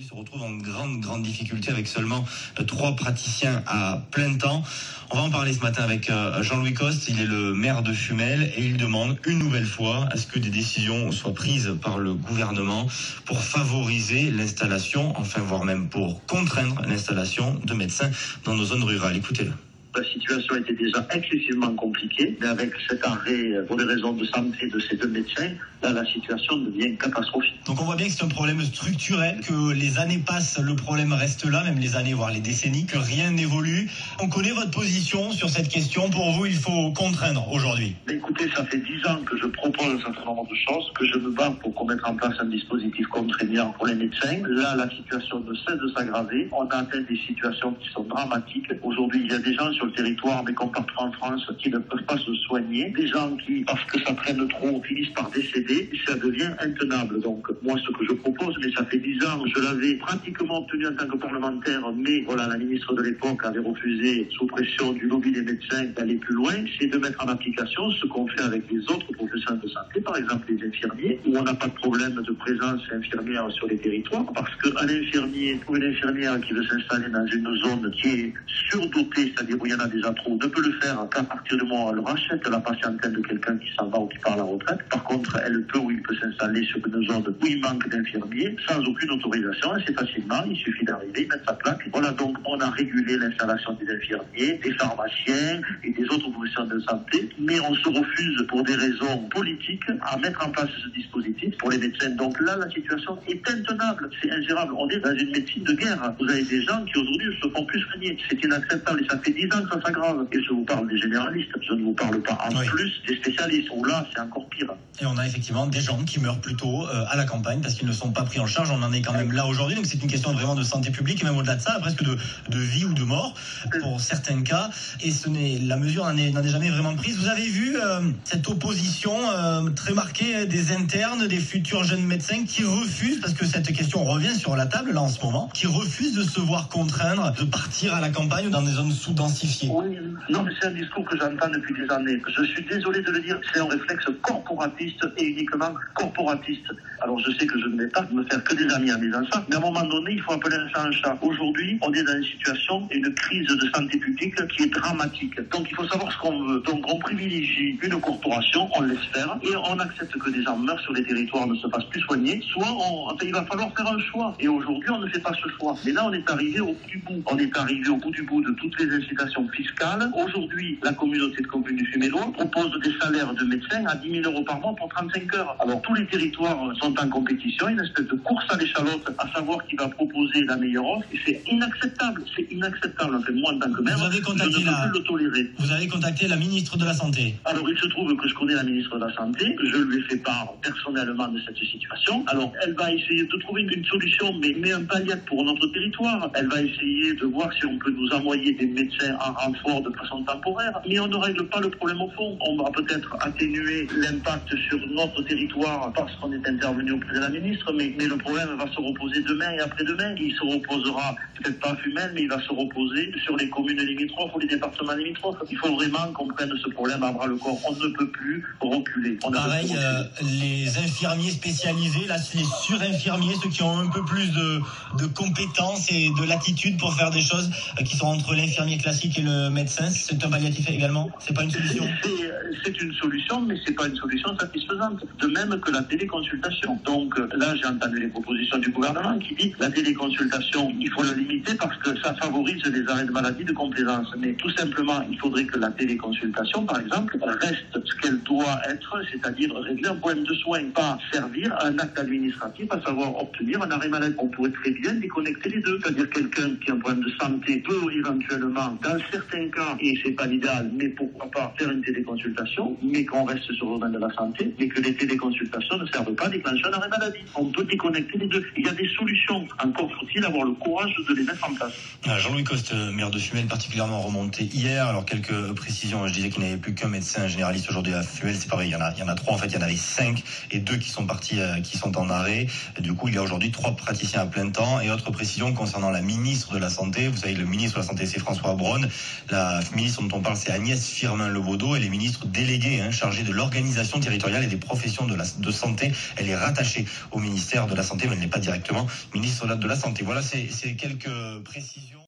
aujourd'hui se retrouve en grande difficulté avec seulement 3 praticiens à plein temps. On va en parler ce matin avec Jean-Louis Coste. Il est le maire de Fumel et il demande une nouvelle fois à ce que des décisions soient prises par le gouvernement pour favoriser l'installation, enfin voire même pour contraindre l'installation de médecins dans nos zones rurales. Écoutez-le. La situation était déjà excessivement compliquée, mais avec cet arrêt pour des raisons de santé de ces 2 médecins, là la situation devient catastrophique. Donc on voit bien que c'est un problème structurel, que les années passent, le problème reste là, même les années, voire les décennies, que rien n'évolue. On connaît votre position sur cette question. Pour vous, il faut contraindre aujourd'hui. Mais écoutez, ça fait 10 ans que je propose un certain nombre de choses, que je me bats pour qu'on mette en place un dispositif contraignant pour les médecins. Là, la situation ne cesse de s'aggraver. On a atteint des situations qui sont dramatiques. Aujourd'hui, il y a des gens sur le territoire, mais comme partout en France, qui ne peuvent pas se soigner. Des gens qui, parce que ça traîne trop, finissent par décéder. Ça devient intenable. Donc, moi, ce que je propose, mais ça fait 10 ans, je l'avais pratiquement obtenu en tant que parlementaire, mais voilà, la ministre de l'époque avait refusé, sous pression du lobby des médecins, d'aller plus loin. C'est de mettre en application ce qu'on fait avec les autres professionnels de santé, par exemple les infirmiers, où on n'a pas de problème de présence infirmière sur les territoires, parce qu'un infirmier ou une infirmière qui veut s'installer dans une zone qui est surdotée, c'est-à-dire où il y en a déjà trop, ne peut le faire qu'à partir du moment où elle rachète la patientèle de quelqu'un qui s'en va ou qui part à la retraite. Par contre, elle peut ou il peut s'installer sur une zone où il manque d'infirmiers sans aucune autorisation, assez facilement, il suffit d'arriver, mettre sa plaque. Voilà, donc on a régulé l'installation des infirmiers, des pharmaciens et des autres professionnels de santé, mais on se refuse pour des raisons politiques à mettre en place ce dispositif pour les médecins. Donc là, la situation est intenable, c'est ingérable. On est dans une médecine de guerre. Vous avez des gens qui aujourd'hui ne se font plus soigner. C'est inacceptable et ça fait 10 ans que ça s'aggrave. Et je vous parle des généralistes, je ne vous parle pas en plus des spécialistes, où là, c'est encore pire. Et on a effectivement des gens qui meurent plutôt à la campagne parce qu'ils ne sont pas pris en charge. On en est quand même là aujourd'hui. Donc c'est une question vraiment de santé publique et même au-delà de ça, presque de vie ou de mort pour certains cas. Et la mesure n'en est jamais vraiment prise. Vous avez vu cette opposition très marquée des internes, des futurs jeunes médecins qui refusent, parce que cette question revient sur la table là en ce moment, qui refusent de se voir contraindre de partir à la campagne ou dans des zones sous-densifiées. Oui, non, mais c'est un discours que j'entends depuis des années. Je suis désolé de le dire, c'est un réflexe corporatiste et uniquement corporatiste. Alors je sais que je ne vais pas me faire que des amis en disant ça, mais à un moment donné, il faut appeler un chat un chat. Aujourd'hui, on est dans une situation, une crise de santé publique qui est dramatique. Donc il faut savoir ce qu'on veut. Donc on privilégie une corporation, on laisse faire, et on accepte que des gens meurent sur les territoires, ne se fassent plus soigner, soit il va falloir faire un choix. Et aujourd'hui, on ne fait pas ce choix. Mais là, on est arrivé au bout du bout. On est arrivé au bout du bout de toutes les incitations fiscales. Aujourd'hui, la communauté de communes du Fumélois propose des salaires de médecins à 10 000 € par mois pour 35 heures. Alors tous les territoires sont en compétition, une espèce de course à l'échalote, à savoir qui va proposer la meilleure offre. Et c'est inacceptable. C'est inacceptable. Enfin, moi, en tant que maire, je ne peux plus le tolérer. Vous avez contacté la ministre de la Santé. Alors, il se trouve que je connais la ministre de la Santé. Je lui ai fait part personnellement de cette situation. Alors, elle va essayer de trouver une solution, mais un palliatif pour notre territoire. Elle va essayer de voir si on peut nous envoyer des médecins en renfort de façon temporaire. Mais on ne règle pas le problème au fond. On va peut-être atténuer l'impact sur notre territoire parce qu'on est intervenu auprès de la ministre, mais le problème va se reposer demain et après-demain. Il se reposera peut-être pas à Fumel, mais il va se reposer sur les communes limitrophes ou les départements limitrophes. Il faut vraiment qu'on prenne ce problème à bras le corps. On ne peut plus reculer. Pareil, les infirmiers spécialisés, là, les surinfirmiers, ceux qui ont un peu plus de compétences et de latitude pour faire des choses qui sont entre l'infirmier classique et le médecin, c'est un palliatif également? C'est pas une solution? C'est une solution, mais c'est pas une solution satisfaisante. De même que la téléconsultation. Donc là, j'ai entendu les propositions du gouvernement qui dit la téléconsultation, il faut la limiter parce que ça favorise les arrêts de maladie de complaisance. Mais tout simplement, il faudrait que la téléconsultation, par exemple, reste ce qu'elle doit être, c'est-à-dire régler un problème de soins, pas servir à un acte administratif, à savoir obtenir un arrêt maladie. On pourrait très bien déconnecter les deux, c'est-à-dire quelqu'un qui a un problème de santé peut éventuellement, dans certains cas, et c'est pas l'idéal, mais pourquoi pas faire une téléconsultation, mais qu'on reste sur le domaine de la santé, mais que les téléconsultations ne servent pas à déclencher un arrêt maladie. On peut déconnecter les deux. Il y a des solutions. Encore faut-il avoir le courage de les mettre en place. Jean-Louis Coste, maire de Fumel, particulièrement remonté hier. Alors quelques précisions. Je disais qu'il n'y avait plus qu'un médecin généraliste aujourd'hui à Fumel. C'est pareil. Il y en a 3 en fait. Il y en avait 5 et 2 qui sont partis, qui sont en arrêt. Et du coup, il y a aujourd'hui 3 praticiens à plein temps. Et autre précision concernant la ministre de la Santé. Vous savez, le ministre de la Santé, c'est François Braun. La ministre dont on parle, c'est Agnès Firmin-Le Vaudot. Elle est ministre déléguée chargée de l'organisation territoriale et des professions de santé. Elle est rattachée au ministère de la Santé, mais elle n'est pas directement ministre de la Santé. Voilà, c'est quelques précisions.